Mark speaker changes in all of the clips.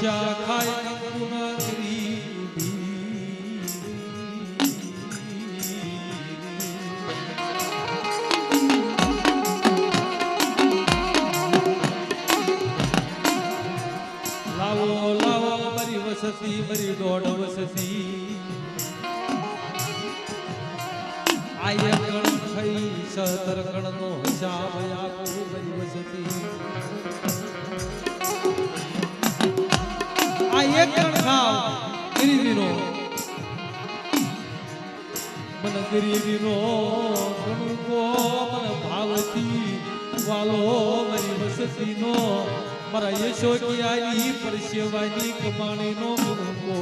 Speaker 1: આશા ખાય ગુણગરી લાવો લાવો મારી વસતી મારી દોઢ વસતી આય કણ થઈ સતર કણ નો હિસાબ આપો મારી વસતી આ એક કણ ખાવ ગરીબીનો મને ગરીબીનો ગણકો મને ભાવથી વાલો મારી વસતીનો મારા યશોકિયાની પરસેવાની કમાણીનો ગણકો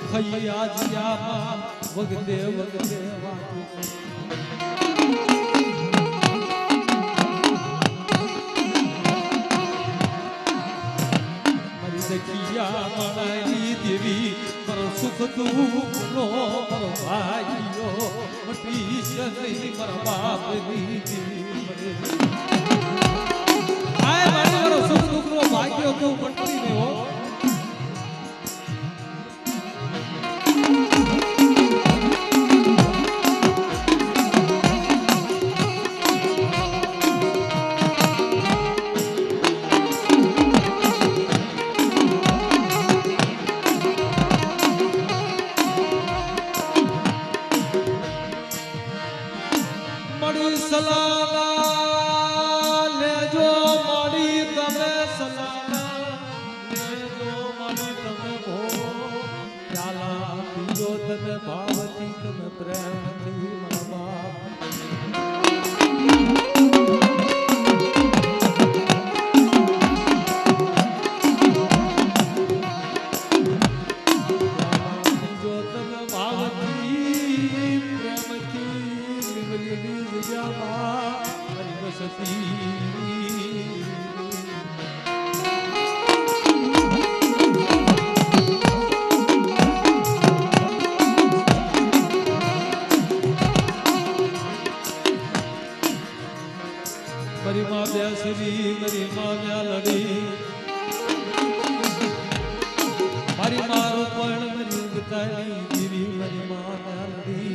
Speaker 1: ખઈ આજ્યામાં વગદે વગદે વાતું સખિયા મણાની દેવી મારો સુખ દુઃખનો મારો ભાઈઓ મટી નહીં મારા બાપની દેવી મારો સુખ દુઃખનો ભાગ્યો તો મટી નહીં હો સલાલા લેજો મારી તમે સલાલા લેજો મારી તમે ભો ચાલા પીજો તમે ભાવથી તમે પ્રેમથી મારા પીજો તમે ભાવથી પ્રેમથી લીલી જગ્યામાં મારી માં બેસરી મારી માં લડી મારી મારો પણ મારી ઉગતાની દીવી મારી માં લડી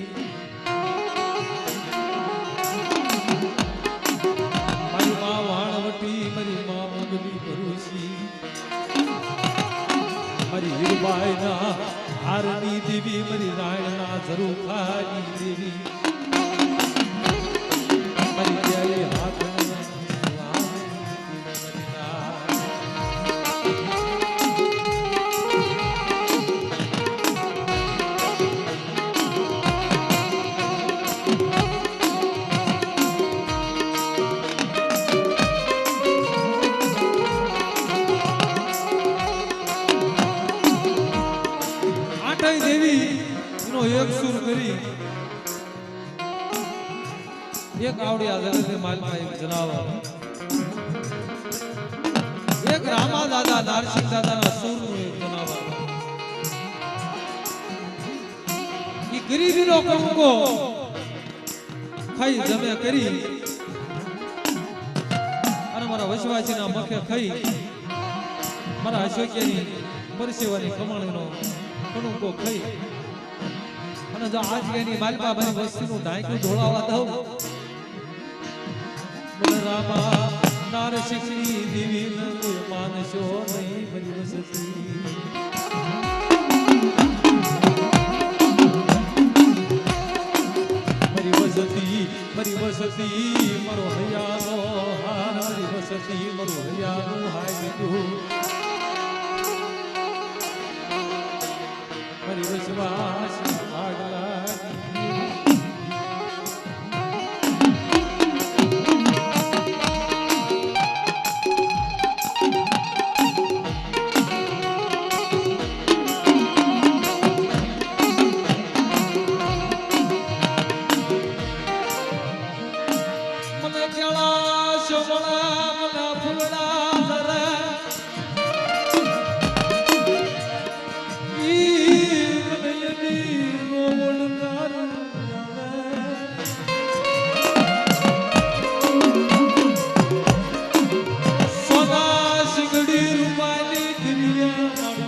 Speaker 1: મારી માં વાણવટી મારી માં મંગલી ભરૂસી મારી હીરબાઈના હારની દેવી મારી રાયણના ઝરૂખાની દેવી મારી જય હાથ દેવી એનો એક સુર કરી એક આવડિયા જગતને માલમાં એક જનાવર એક રામા દાદા નારસિંહ દાદાના સુરનું એક જનાવર ઈ ગરીબીનો કંકો ખાઈ જમે કરી અને મારા વસવાસીના મખે ખાઈ મારા અશોકિયાની પરસેવાની કમાણીનો કણુકો ખાઈ અને જો આજ એની માલપા બની વસ્તીનું ઢાંકું ઢોળાવા દઉં મને રામા નારસિંહની દેવી કોઈ માનશો નહીં મારી વસતી મારી વસતી મારો હૈયાનો હાર મારી વસતી મારો હૈયાનો હાય દીધું મારી વિશ્વાસ આગલા મને કેળા સોમળા મને ફૂલડા ધરે સોના સિંગડી રૂપાની દિવ્યા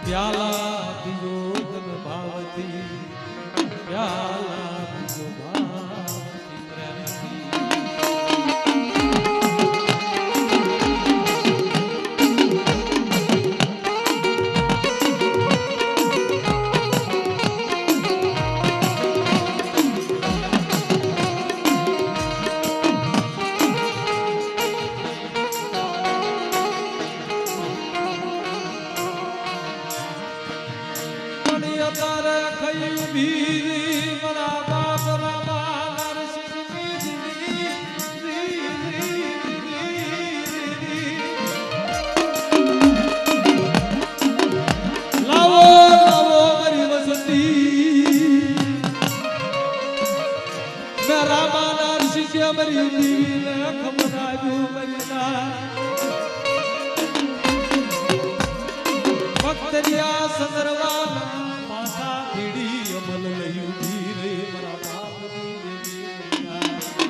Speaker 1: પ્યાલા પીજો તન ભાવથી પ્યાલા પીજો ભાવથી પ્રેમથી તારે ખયું ભીરી મારા બાપ રામા નરસિંહ લાવો લાવો મારી વસતી મેં રામા નરસિંહ મારી દીવીને ખમરાવ્યું મારી ના ભક્તરિયા સંદરવા ભીડી અમલ લયું ધીરે મારા બાપની દેવી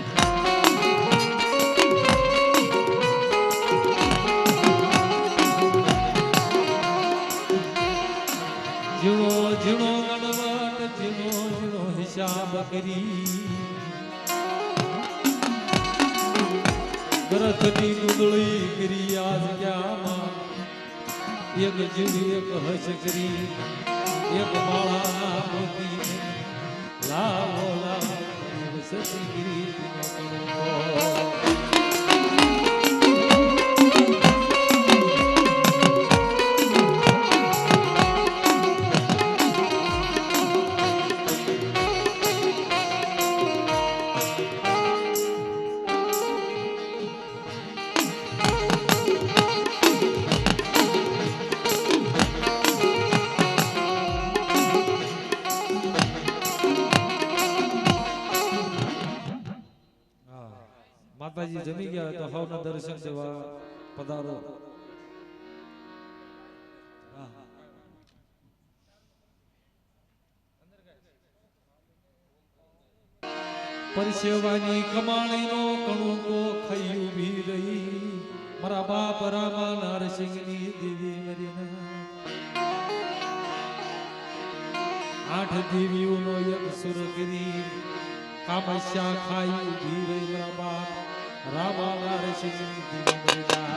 Speaker 1: ઝીણો ઝીણો ગણવટ ઝીણો ઝીણો હિસાબ કરી ગરથની ગુંદળી કરી આ જગ્યામાં એક જીવ એક હસ કરી એક માળા મોતી લાવો લાવો સતીગીરી માતાજી જમી ગયા તો હવના દર્શન દેવા પધારો પરસેવાની કમાણીનો કણુકો ખાઈ ઉભી રહી મારા બાપ રામા નરસિંહની દેવી મરીના 8 દેવીઓનો એક સુર કરી કામસ્યા ખાઈ ઉભી રહી મારા બાપ રામા નરસિંહની દેવી મરીના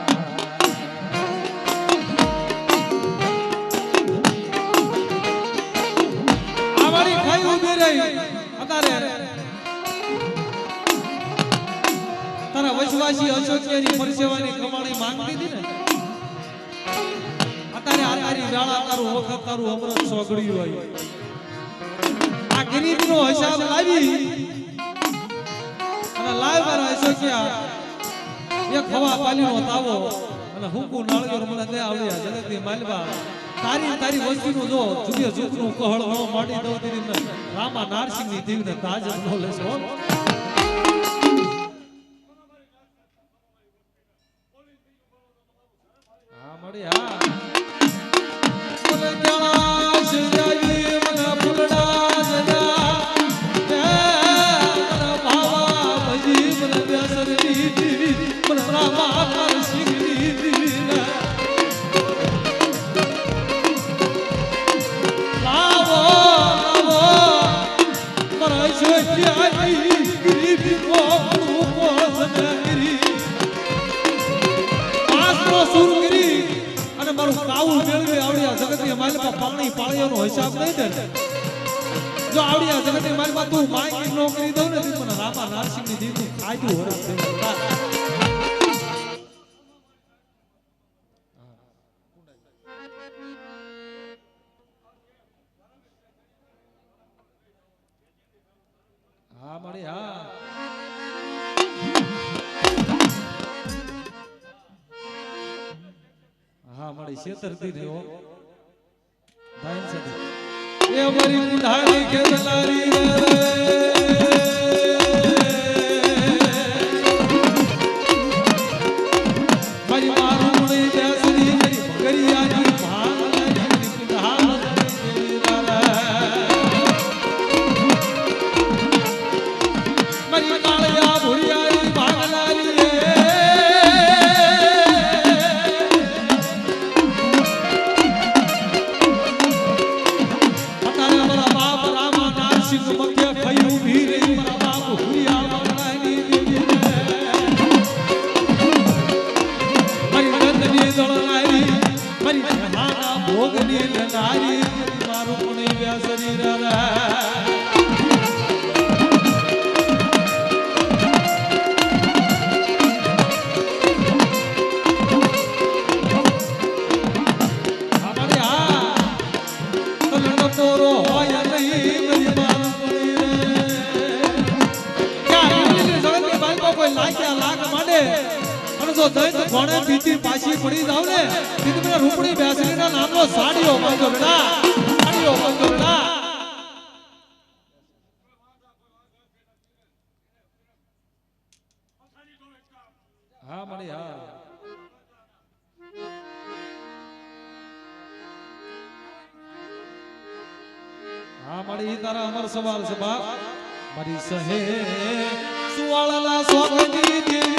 Speaker 1: આવાળી ખાઈ ઉભી રહી અત્યારે તારા વૈશ્વાસી અશોકની પરસેવાની કમાણી માંગતી હતી ને અત્યારે આ તારી વેળા તારું વખત તારું અમૃત સોગડ્યું હોય આ ગરીબનો હિસાબ લાવી અને લાવ મારા અશોકિયા એક હવા પાલીનો તાવો અને હુકુ નાળિયેર મને દે આવડ્યા જગતની માલવા તારી વસ્તીનું જો જુગે જુગનું કહળ નો માડી દો દીને રામા નરસિંહની દેવીને તાજ નો લેશો મળી હા બોલે ક્યાં સજાવી મને ફૂલડા સજા એ મને ભાવા ભજી મને બેસરી દીવી મને રામા નરસિંહની દીવી લાવો લાવો મારા છોકરી ગરીબી કો સનગરી આસરો સુરગરી અને મારું કાવું મેળવી આવડિયા જગતની માલમાં પાણી પાળીઓનો હિસાબ નહીં દે જો આવડિયા જગતની માલમાં તું માંગી નો કરી દઉં ને મને રામા નરસિંહની દેવી ખાધું હરખ દે હા મળી હા હા મળી છેતરતી રહ્યો ભાઈ સાથે એ મારી ઉધારી ખેતલારી રે મારી મારુણી બેસરી મારી ભગરિયાની ભાગલાની ઉધાર મારી કાળિયા ભુરિયાની ભાગલાની મારી જહાના ભોગની નારી મારું પણ વ્યાસરી રાધા કોણે બીતી પાછી પડી જાવ ને તીત મને રૂપડી બેસરીના નામનો સાડીઓ માંગો બેટા સાડીઓ માંગો બેટા હા મળી હા મળી તારા અમર સવાલ સભા મારી સહે સુવાળલા સોગની દેવી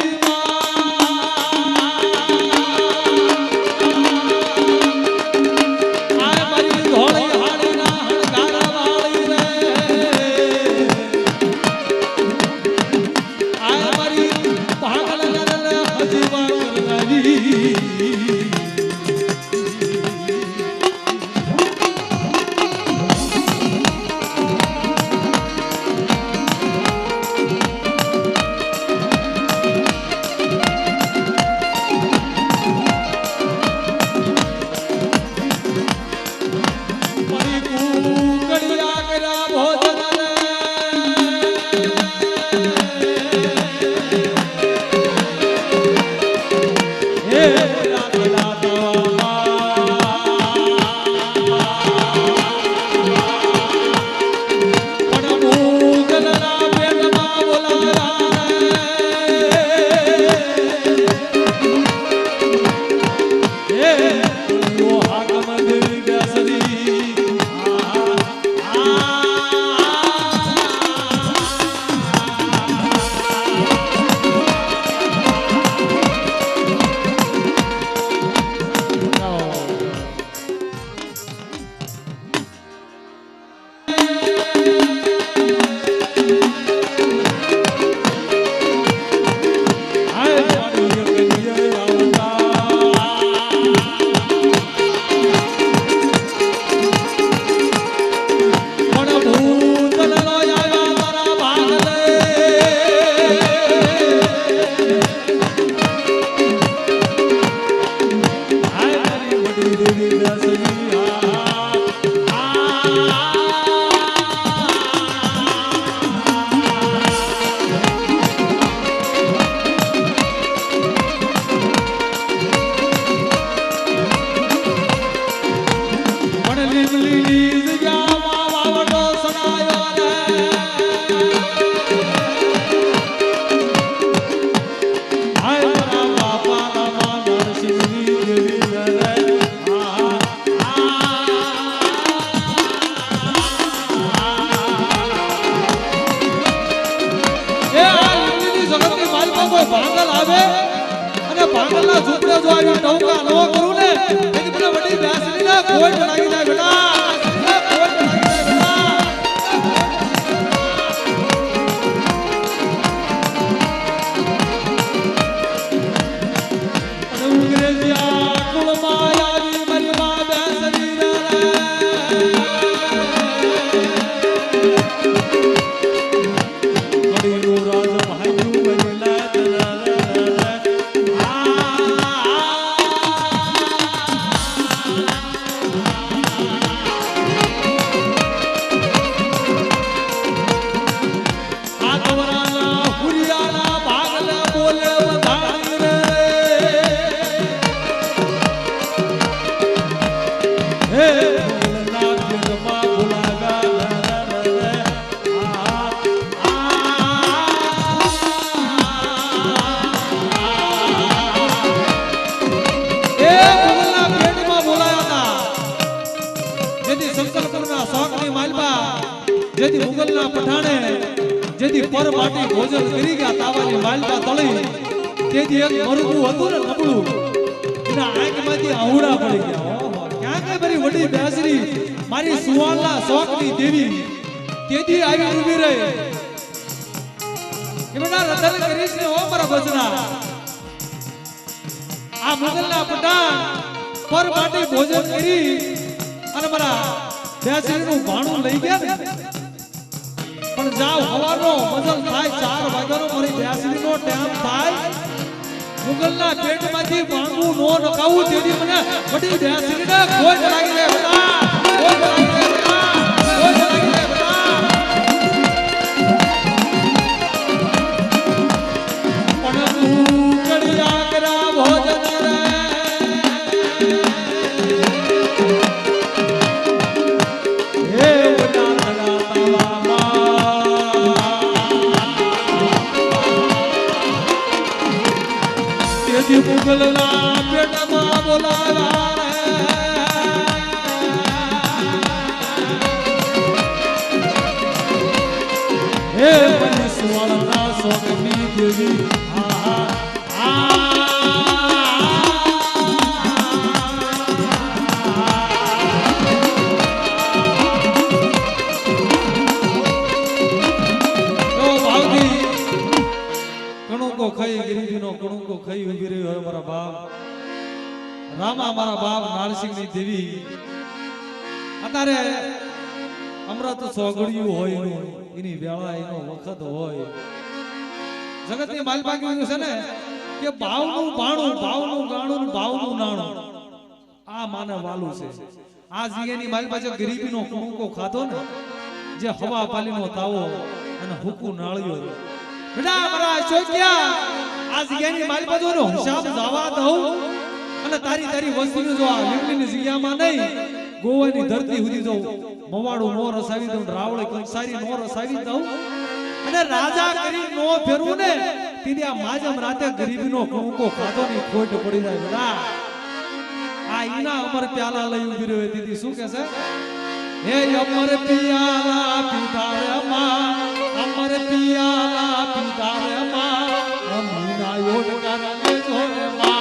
Speaker 1: પાંગલના ઝૂંપડે જો આવી ટોકા નો કરું ને એની મને વડી બેસરીના કોઈ લાગી જાય બેટા કોઈ લાગી જાય બેટા અને અંગ્રેજીયા કુળમાં આવી મારી માં બેસરી વડી નો રાજ ભાઈ જેથી મુગલના પઠાણે જેથી પર માટી ભોજન કરી ગયા તાવાની માલપા તળી તેથી એક મરઘું હતું ને નબળું એના આંખમાંથી આવડા પડી ગયા ઓહો ક્યાં કે મારી વડી બેસરી મારી સુવાલના શોકની દેવી તેથી આવી ઊભી રહી કે બેટા રતન કરીશ ને ઓ મારા બચના આ મુગલના પઠાણ પર માટે ભોજન કરી અને મારા બેસરીનું ભાણું લઈ ગયા ને પણ જાવ હવાનો મજલ થાય 4 વાગ્યાનો મારી બેસરીનો ટાઈમ થાય મુગલના પેટમાંથી ભાંગું નો નખાવું તેની મને બડી બેસરીને ખોજ લાગી લે બેટા ખોજ લાગી લે બેટા ખોજ લાગી લે બેટા પણ તું કડિયા કરા ભોજન રે હે ઉના મુગલના પેટમાં બોલાવા હે મને સુવર્ણા સોગની દેવી રામા મારા બાપ નારસિંહની દેવી અત્યારે અમૃત સોગડિયું હોય એની વેળા એનો વખત હોય જગતની માલપા કેવું છે ને કે ભાવનું ભાણું ભાવનું ગાણું ભાવનું નાણું આ માને વાલું છે આ જીએની માલપા જે ગરીબીનો કુણકો ખાધો ને જે હવા પાલીનો તાવો અને હુકુ નાળ્યો બેટા મારા ચોક્યા આ જીએની માલપા જોનો હિસાબ જવા દઉં અને તારી વસ્તીનું જો આ લીમડીની જગ્યામાં નહીં ગોવાની ધરતી સુધી જો મવાડું નો રસાવી દઉં રાવળે કંસારી નો રસાવી દઉં અને રાજા કરી નો ફેરવું ને તીદી આ માજમ રાતે ગરીબીનો કુંકો ખાતો ની ખોટ પડી જાય બેટા આ ઈના અમર પ્યાલા લઈ ઉભી રહ્યો દીદી શું કહે છે હે અમર પ્યાલા પીધા રે માં અમર પ્યાલા પીધા રે માં અમીના યોડ કરને જોરે માં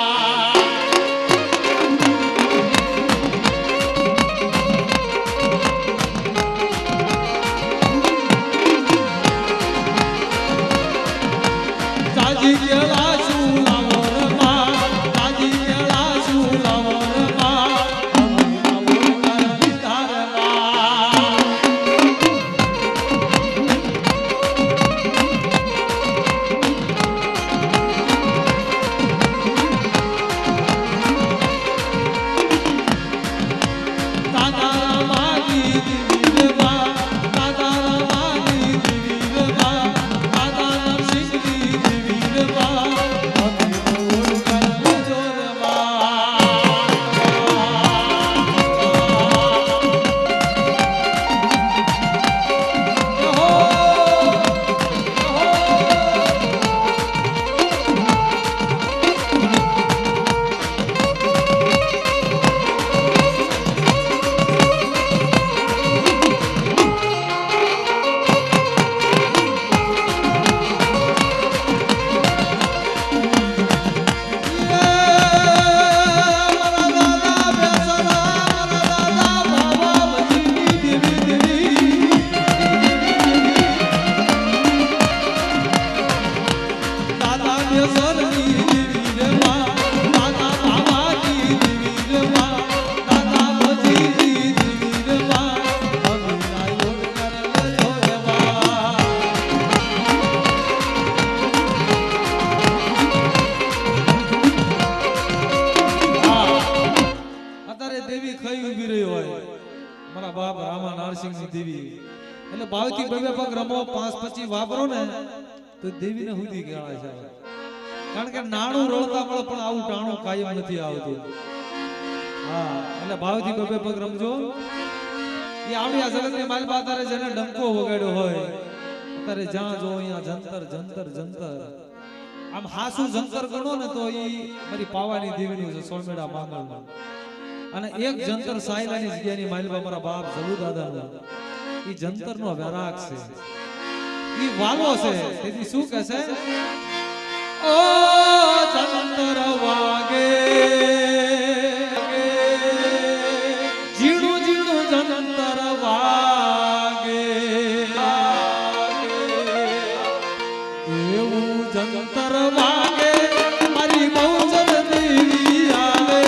Speaker 1: તો દેવીને હુદી કહેવાય છે કારણ કે નાણું રળતા મળે પણ આવું ટાણું કાયમ નથી આવતું હા એટલે ભાવથી બબે પગ રમજો એ આવડી આ જગતની માલપા તારે જેને ડંકો વગાડ્યો હોય તારે જ્યાં જો અહીંયા જંતર જંતર જંતર આમ હાસુ જંતર ગણો ને તો ઈ મારી પાવાની દેવીનું છે સોળમેડા માંગલનું અને એક જંતર સાયલાની જગ્યાની માલપા મારા બાપ જબુ દાદાનું ઈ જંતરનો વેરાગ છે ઈ વાલો છે તેથી શું કહે છે ઓ જંતર વાગે જીણું જીણું જંતર વાગે એવું જંતર વાગે મારી બહુચર દેવી આવે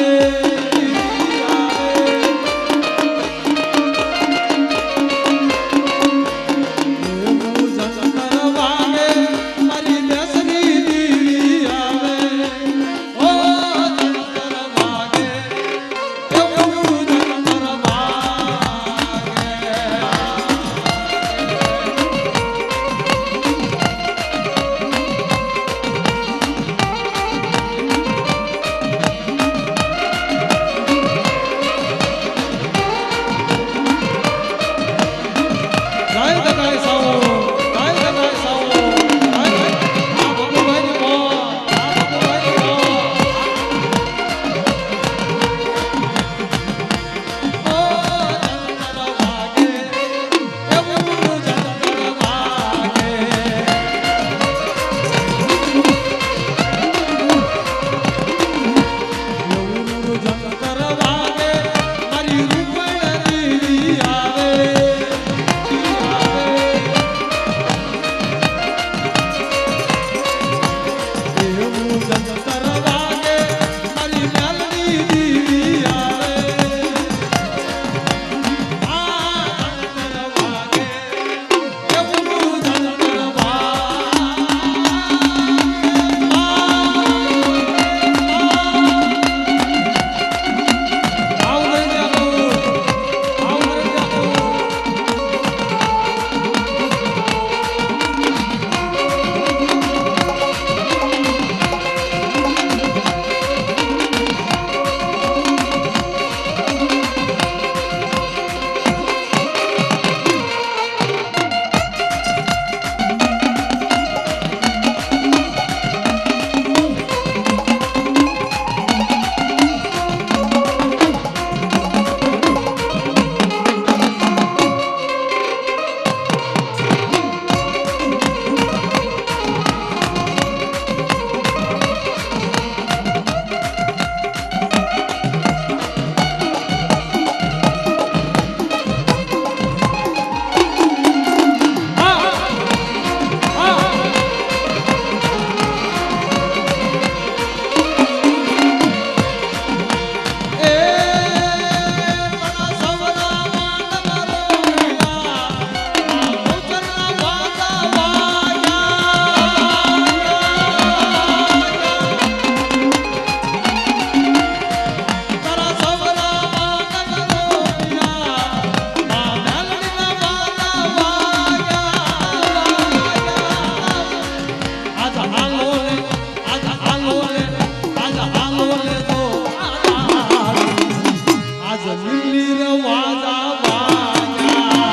Speaker 1: લીલી રવાજા વાજા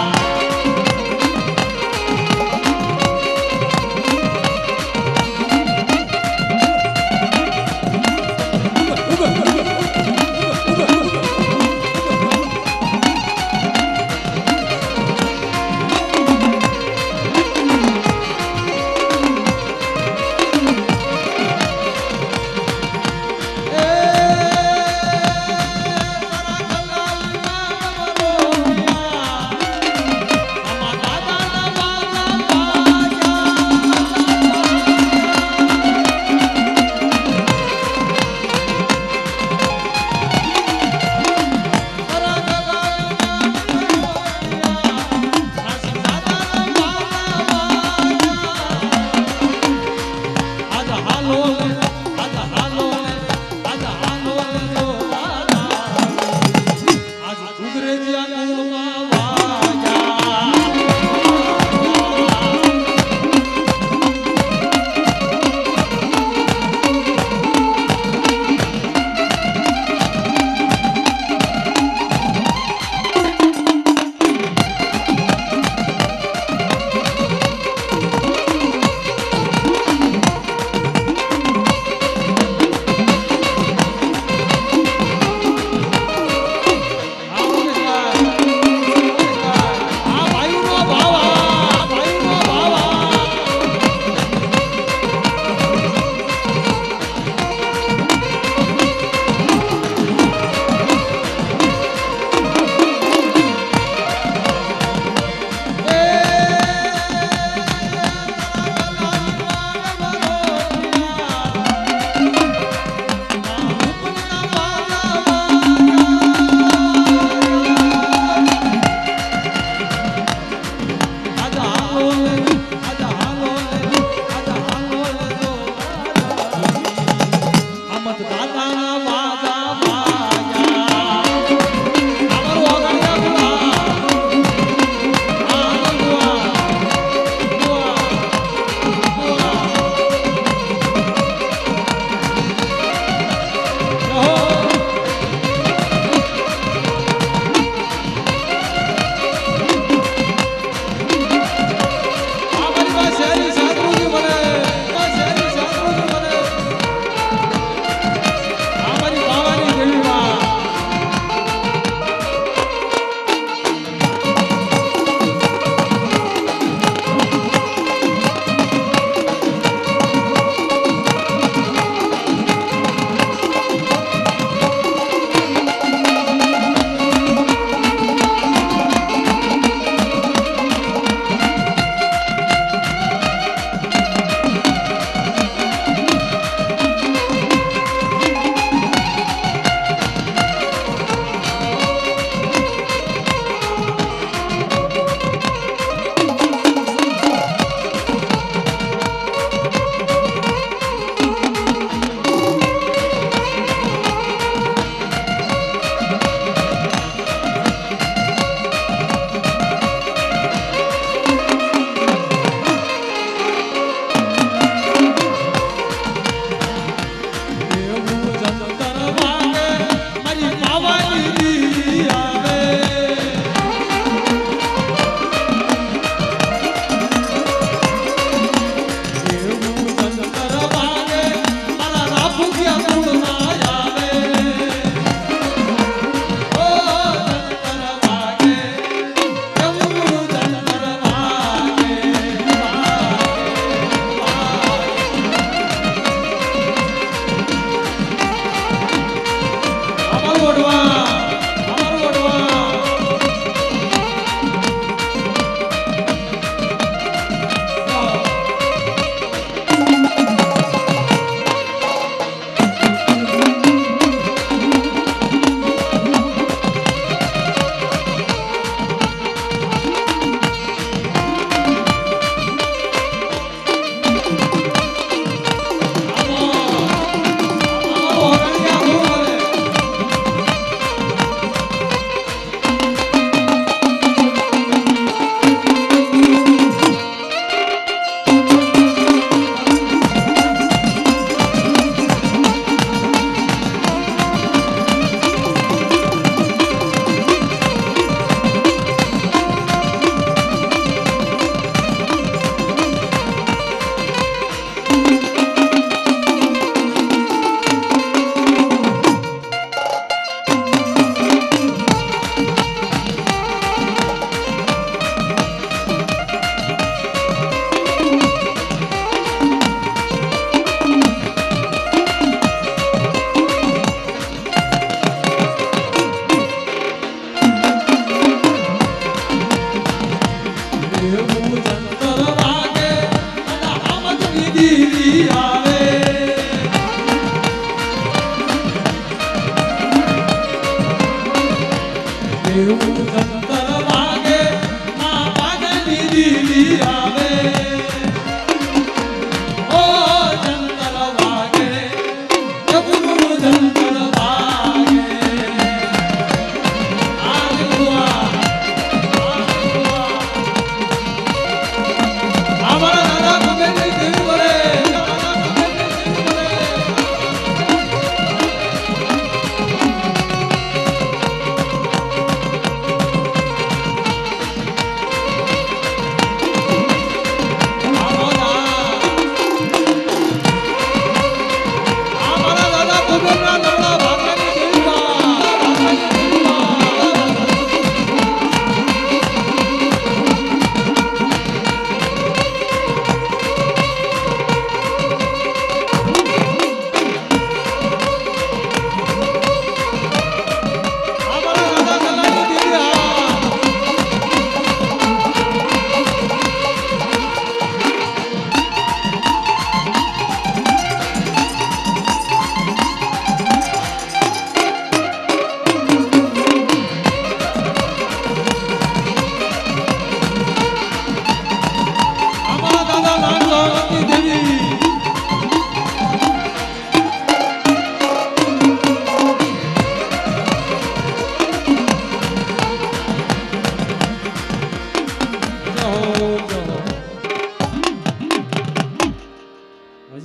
Speaker 1: થયું